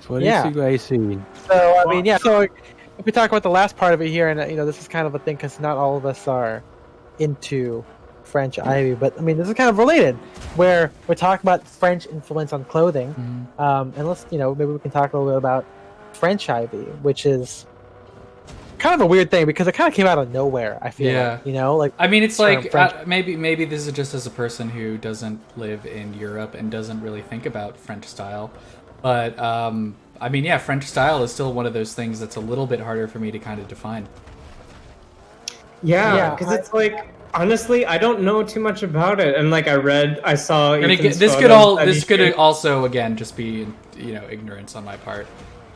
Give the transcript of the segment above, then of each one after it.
Politic racing. So I mean, yeah. So if we talk about the last part of it here, and this is kind of a thing because not all of us are into French ivy, but I mean, this is kind of related, where we're talking about French influence on clothing, and let's maybe we can talk a little bit about French ivy, which is kind of a weird thing because it kind of came out of nowhere. I feel like, I mean, it's like maybe this is just as a person who doesn't live in Europe and doesn't really think about French style, but I mean, yeah, French style is still one of those things that's a little bit harder for me to kind of define. Yeah, because it's like, honestly, I don't know too much about it, and like I saw. And this could also again just be ignorance on my part.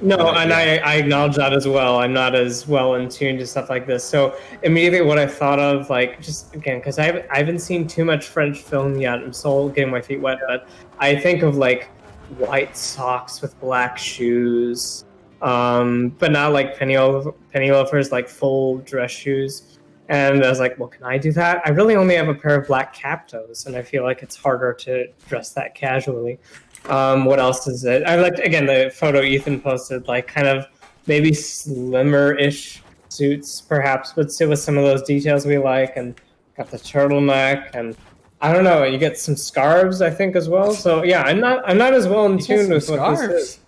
No, and I acknowledge that as well. I'm not as well in tune to stuff like this. So immediately what I thought of, like, just again, because I haven't seen too much French film yet. I'm still getting my feet wet, but I think of like white socks with black shoes, but not like penny loafers, like full dress shoes. And I was like, well, can I do that? I really only have a pair of black cap toes, and I feel like it's harder to dress that casually. What else is it? I liked, again, the photo Ethan posted, like kind of maybe slimmer-ish suits, perhaps, but still with some of those details we like, and got the turtleneck, and I don't know, you get some scarves, I think, as well. So yeah, I'm not as well in tune with what this is.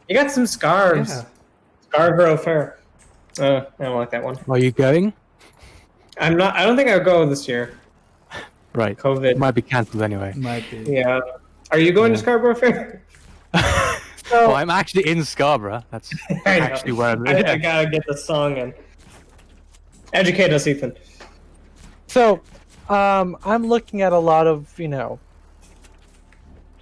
You got some scarves. Yeah. Scarborough Fair. I don't like that one. Are you going? I'm not. I don't think I'll go this year. Right. COVID might be cancelled anyway. Might be. Yeah. Are you going to Scarborough Fair? Well, I'm actually in Scarborough. That's actually where I'm. I gotta get the song and educate us, Ethan. So, I'm looking at a lot of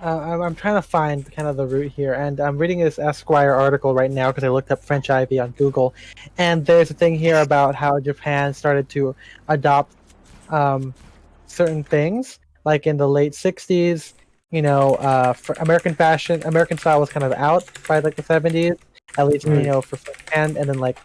I'm trying to find kind of the root here, and I'm reading this Esquire article right now because I looked up French ivy on Google, and there's a thing here about how Japan started to adopt certain things, like in the late 60s. For American fashion, American style was kind of out by like the 70s, at least for Japan, and then like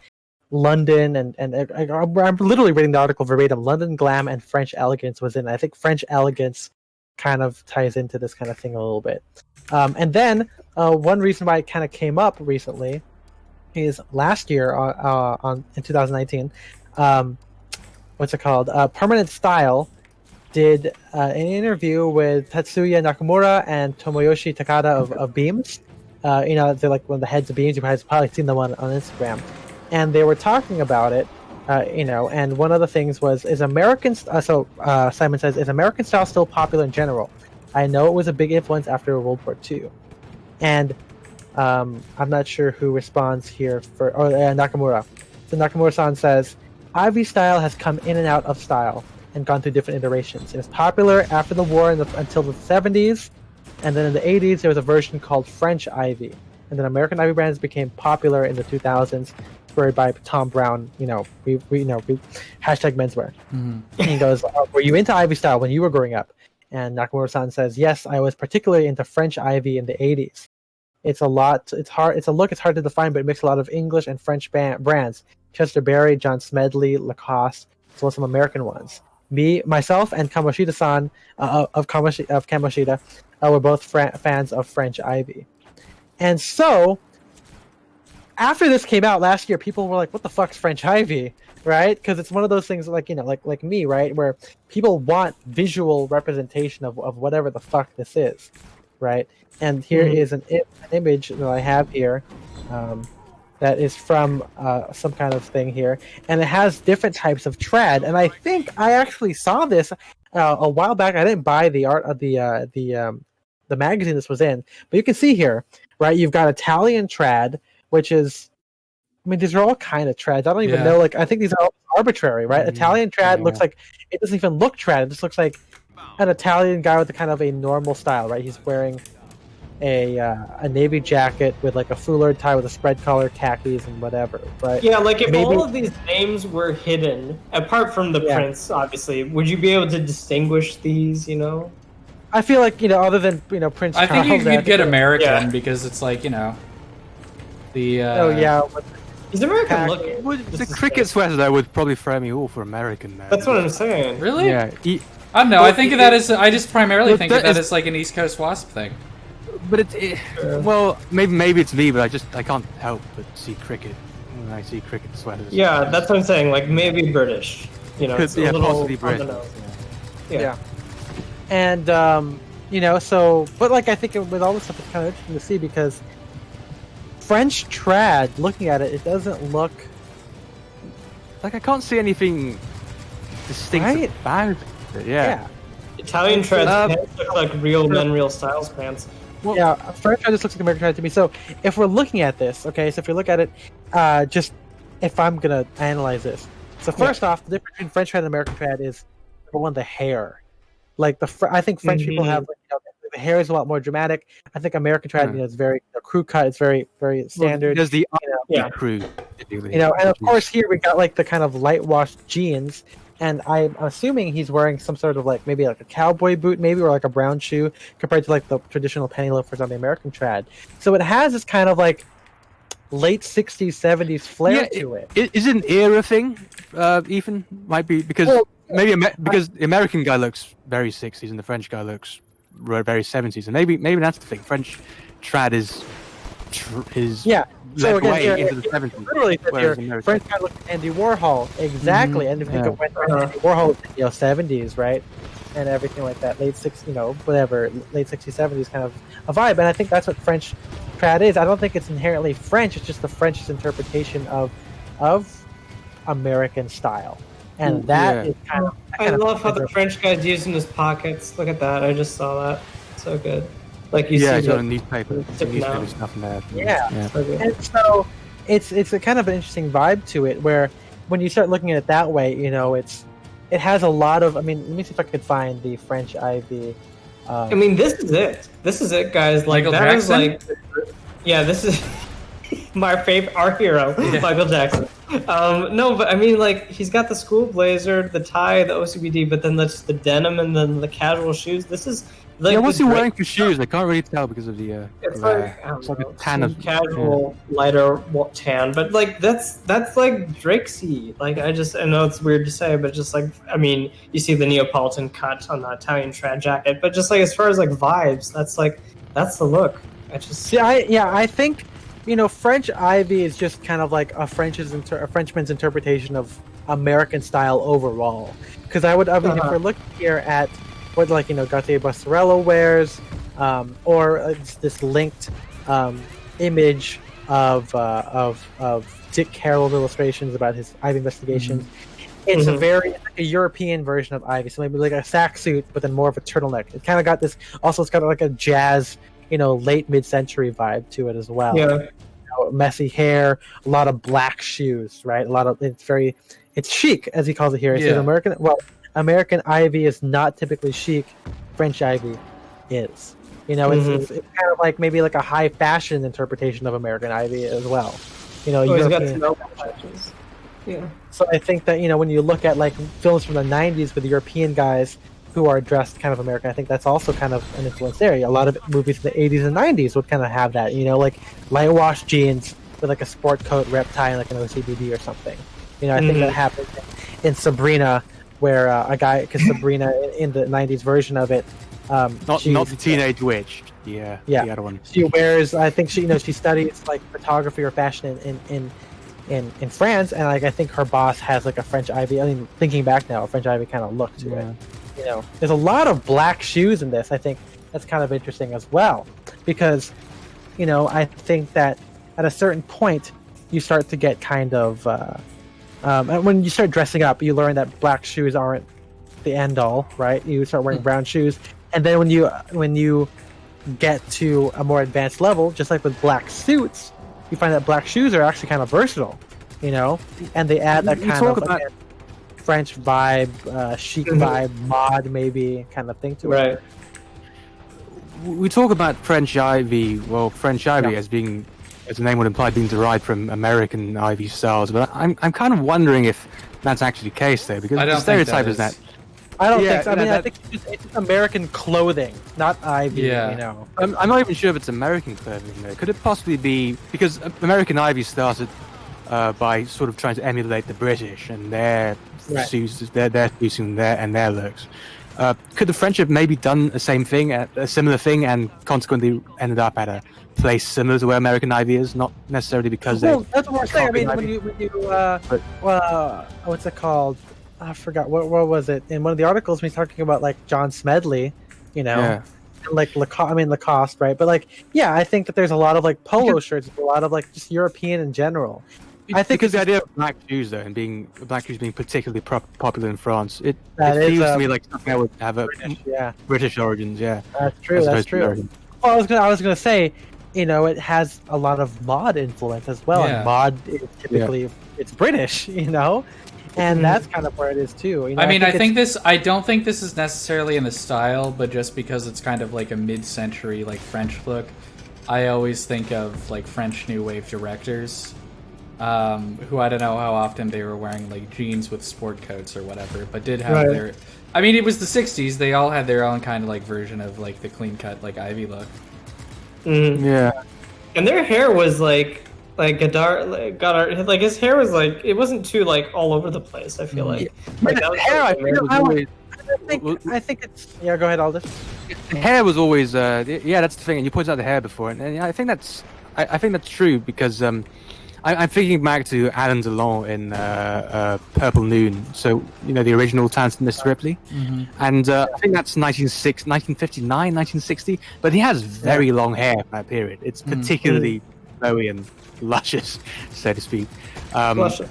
London and I'm literally reading the article verbatim. London glam and French elegance was in. I think French elegance kind of ties into this kind of thing a little bit. And then one reason why it kind of came up recently is last year in 2019. What's it called? Permanent Style did an interview with Tetsuya Nakamura and Tomoyoshi Takada of Beams. They're like one of the heads of Beams. You've probably seen them on Instagram. And they were talking about it, and one of the things was, is American, Simon says, is American style still popular in general? I know it was a big influence after World War II. And I'm not sure who responds here Nakamura. So Nakamura-san says, Ivy style has come in and out of style and gone through different iterations. It was popular after the war until the 70s, and then in the 80s there was a version called French Ivy, and then American Ivy brands became popular in the 2000s, spurred by Tom Brown. We hashtag menswear. Mm-hmm. And he goes, were you into Ivy style when you were growing up? And Nakamura-san says, yes, I was particularly into French Ivy in the 80s. It's a look it's hard to define, but it makes a lot of English and French brands. Chester Berry, John Smedley, Lacoste, as well as some American ones. Myself and Kamoshida-san of Kamoshida were both fans of French Ivy. And so, after this came out last year, people were like, what the fuck's French Ivy? Right? Because it's one of those things like me, right? Where people want visual representation of whatever the fuck this is, right? And here is an image that I have here that is from some kind of thing here, and it has different types of trad. And I think I actually saw this a while back. I didn't buy the art of the magazine this was in, but you can see here, right? You've got Italian trad, which is, I mean, these are all kind of trads. I don't even know. Like, I think these are all arbitrary, right? Italian trad looks like, it doesn't even look trad. It just looks like an Italian guy with a kind of a normal style, right? He's wearing a navy jacket with like a foulard tie with a spread collar, khakis, and whatever. Right? Yeah, like if all of these names were hidden, apart from the prince, obviously, would you be able to distinguish these? I feel like other than Prince Charles. I think you could get American because it's like the. He's American looking. The cricket sweater though would probably throw me all for American. Man. That's what I'm saying. Really? Yeah. I don't know. I think of that as. I just primarily think of that as like an East Coast WASP thing. But well, maybe it's me, but I can't help but see cricket when I see cricket sweaters. Yeah, that's what I'm saying. Like maybe British. You know, it's a little possibly on the British. nose. Yeah. And so, but like I think with all this stuff, it's kind of interesting to see because French trad, looking at it, it doesn't look like I can't see anything distinct Right? about it. Yeah. Italian trad pants look like real men, real styles pants. Well, yeah, French trad just looks like American trad to me. So if we're looking at this, okay, so if you look at it, just if I'm gonna analyze this, so first off, the difference between French trad and American trad is number one, the hair. Like I think French people have the hair is a lot more dramatic. I think American trad, it's very crew cut. It's very very standard. There's the crew. And of course here we got like the kind of light washed jeans. And I'm assuming he's wearing some sort of like maybe like a cowboy boot, maybe, or like a brown shoe, compared to like the traditional penny loafers on the American trad. So it has this kind of like late '60s, '70s flair to it. Is it an era thing? Ethan might be because because the American guy looks very '60s and the French guy looks very '70s, and maybe that's the thing. French trad is So again, into the 70s. Literally, French guy looked at Andy Warhol exactly, and if you go went Andy Warhol, 70s, right, and everything like that, late 60s, whatever, late 60s, 70s kind of a vibe, and I think that's what French trad is. I don't think it's inherently French; it's just the French's interpretation of American style, and that is kind of. I love how the French guy's using his pockets. Look at that! I just saw that. So good. Like you see, it's got a newspaper stuff in there. And so it's a kind of an interesting vibe to it, where when you start looking at it that way, it has a lot of. I mean, let me see if I could find the French Ivy. I mean, this is it. This is it, guys. Like Michael that Jackson? is like, this is my favorite, our hero, Michael Jackson. No, but I mean, like he's got the school blazer, the tie, the OCBD, but then the denim and then the casual shoes. This is. Like what's he wearing for shoes? I can't really tell because of the. It's like a tan of casual, lighter tan, but like that's like Drakesy. Like I know it's weird to say, but just like I mean, you see the Neapolitan cut on the Italian trad jacket, but just like as far as like vibes, that's the look. I think French Ivy is just kind of like a Frenchman's interpretation of American style overall. Because I mean, if we're looking here at what Gautier Bastarello wears, or this linked image of Dick Carroll's illustrations about his Ivy investigations. It's a European version of Ivy, so maybe like a sack suit, but then more of a turtleneck. It kind of got this. Also, it's got like a jazz, late mid-century vibe to it as well. Yeah. Messy hair, a lot of black shoes, right? It's chic, as he calls it here. It's American Ivy is not typically chic. French Ivy is. It's kind of like maybe like a high fashion interpretation of American Ivy as well. European patches. Yeah. So I think that when you look at like films from the '90s with European guys who are dressed kind of American, I think that's also kind of an influence there. A lot of movies in the '80s and '90s would kind of have that. Like light wash jeans with like a sport coat, rep tie, and like an OCBD or something. I think that happened in Sabrina. Where a guy, because Sabrina in the '90s version of it, not the teenage witch, the other one. She wears, I think she studies like photography or fashion in France, and like I think her boss has like a French Ivy. I mean, thinking back now, a French Ivy kind of look to it. There's a lot of black shoes in this. I think that's kind of interesting as well, because I think that at a certain point you start to get kind of. And when you start dressing up, you learn that black shoes aren't the end all, right? You start wearing brown shoes, and then when you get to a more advanced level, just like with black suits, you find that black shoes are actually kind of versatile, and they add that kind of like French vibe, chic vibe, mod maybe kind of thing to it. Right. We talk about French Ivy. Well, French Ivy as being, as the name would imply, being derived from American Ivy styles, but I'm kind of wondering if that's actually the case there, because the stereotype is that. I don't think so. I mean, I think it's just American clothing, not Ivy. Yeah. I'm not even sure if it's American clothing though. Could it possibly be because American Ivy started by sort of trying to emulate the British and their suits, their suits and their looks. Could the French have maybe done the same thing, a similar thing, and consequently ended up at a place similar to where American Ivy is? Not necessarily because Well, that's what I'm saying. I mean, Ivy. when you what's it called? I forgot what was it in one of the articles when he's talking about like John Smedley, you know, Yeah. and, like Lacoste, right? But like, yeah, I think that there's a lot of like polo shirts, a lot of like just European in general. I think because the it's- idea of black shoes, though, and black shoes being particularly popular in France, it That is, feels to me like something that would have a Yeah, British origins. Yeah, that's true. as That's opposed to true. American. Well, I was gonna say, you know, it has a lot of mod influence as well, Yeah. and mod is typically it's British, you know, and that's kind of where it is too. You know, I mean, it's- I don't think this is necessarily in the style, but just because it's kind of like a mid-century like French look, I always think of like French New Wave directors, who I don't know how often they were wearing like jeans with sport coats or whatever, but did have Right. their. I mean, it was the '60s. They all had their own kind of like version of like the clean cut like Ivy look. Yeah, And their hair was like Godard, like his hair was like it wasn't too like all over the place. I feel like that was hair, I like, feel- was always- I think it's yeah. Go ahead, Aldous. the hair was always yeah, that's the thing, and you pointed out the hair before, and yeah, I think that's true because I'm thinking back to Alain Delon in Purple Noon, so you know the original Talented Mr. Ripley, and I think that's 1959, 1960, but he has very long hair for that period. It's particularly flowy and luscious, so to speak. Luscious.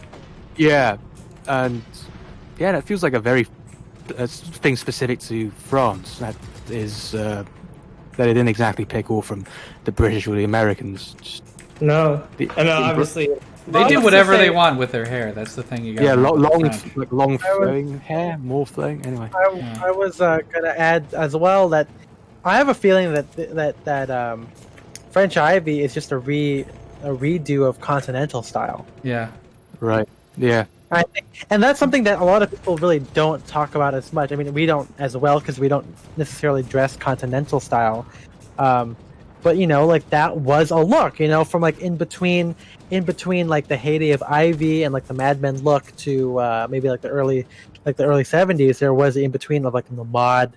Yeah, and yeah, that feels like a very thing specific to France. That is that it didn't exactly pick all from the British or the Americans. Just No, the- I know. Obviously, They do whatever they want with their hair. That's the thing you got. yeah, long French. long flowing hair, more flowing. Anyway, I was gonna add as well that I have a feeling that French Ivy is just a redo of Continental style. Yeah. right? Yeah, I think, and that's something that a lot of people really don't talk about as much. I mean, we don't as well because we don't necessarily dress Continental style. But you know, like that was a look, you know, from like in between like the heyday of Ivy and like the Mad Men look to maybe like the early 70s. There was in between of like the mod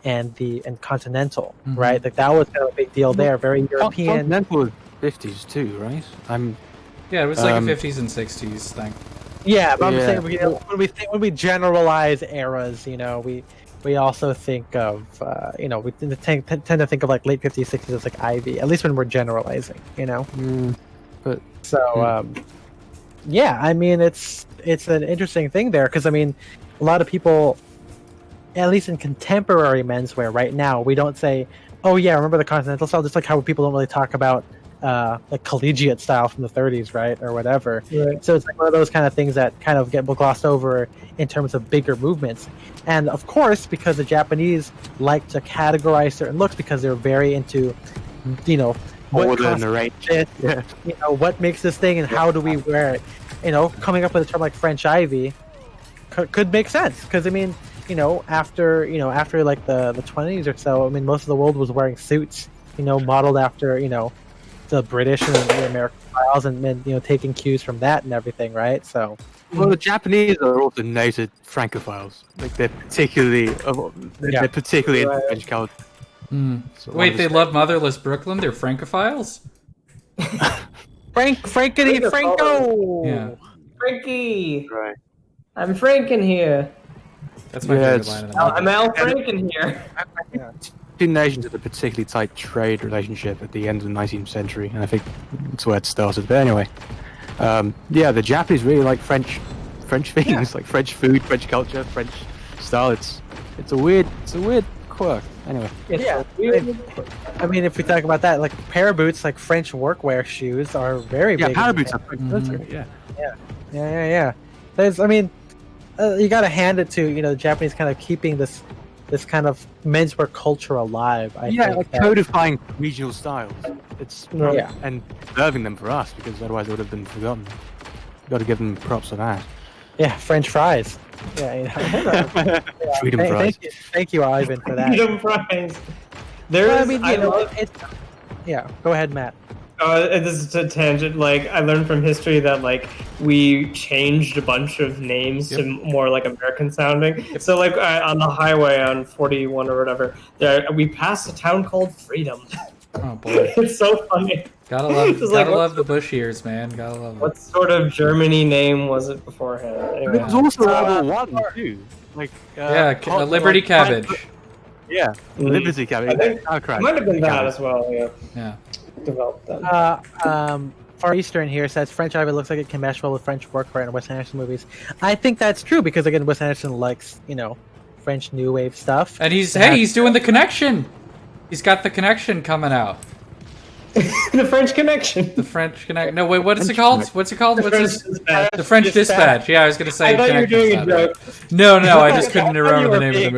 and Continental, right? Like that was kind of a big deal there. Very European. Continental was 50s too, right? Yeah, it was like a '50s and '60s thing. Yeah, but I'm Yeah. saying you know, when we generalize eras, you know, we also think of you know we tend to think of like late 50s, 60s as like Ivy. At least when we're generalizing, you know. But So yeah, I mean it's an interesting thing there because I mean a lot of people, at least in contemporary menswear right now, we don't say, oh yeah, remember the Continental style, just like how people don't really talk about like collegiate style from the 30s, right, or whatever. Right. So it's like one of those kind of things that kind of get glossed over in terms of bigger movements. And of course, because the Japanese like to categorize certain looks because they're very into, you know, what order and constitutes arrange. it, Yeah. you know, what makes this thing and how do we wear it. You know, coming up with a term like French Ivy could make sense because I mean, you know, after like the 20s or so, I mean, most of the world was wearing suits, you know, modeled after, you know, the British and the American styles, and then you know taking cues from that and everything, right? So Well, the Japanese are also noted Francophiles. Like they're particularly Yeah. they're particularly into Right. French culture. So Wait, they one love motherless Brooklyn? They're Francophiles? Frankity Franco. Yeah. Frankie, right. I'm Franken here. That's my Yeah, favorite it's- line of the I'm movie. Al Franken here. Two nations had a particularly tight trade relationship at the end of the 19th century, and I think that's where it started. But anyway, yeah, the Japanese really like French things, like French food, French culture, French style. It's a weird quirk. Anyway, Yeah, I mean, if we talk about that, like pair of boots, like French workwear shoes, are very yeah, big. power in boots are Japan. French culture. Yeah. Yeah. There's, I mean, you got to hand it to the Japanese kind of keeping this kind of menswear culture alive. I Yeah, think like that- codifying regional styles. It's Yeah. and preserving them for us because otherwise it would have been forgotten. Got to give them props for that. Yeah, French fries. Yeah, you know. Freedom fries. Thank you, Ivan, for that. Freedom fries. There's, Well, I mean, I you know, love, it's yeah. Go ahead, Matt. This is a tangent. Like I learned from history that like we changed a bunch of names to more like American sounding. So like on the highway on 41 or whatever, we passed a town called Freedom. Oh boy, it's so funny. Gotta love, It's like, gotta love the Bush years, man. Gotta love it. What sort of Germany name was it beforehand? Anyway. It was also World War One too. Like Liberty Cabbage. Yeah, Liberty Cabbage. I think Sauerkraut. it might have been that as well. Yeah. Yeah. Developed that. Far Eastern here says French Ivy looks like it can mesh well with French workwear in Wes Anderson movies. I think that's true because again, Wes Anderson likes French New Wave stuff. And he's doing the connection. He's got the connection coming out. The French Connection. The French Connection. No, wait, what is it called? What's it called? The French Dispatch. The French Dispatch. Yeah, I was gonna say. I thought you were doing a joke. No, I just couldn't remember the name of the movie.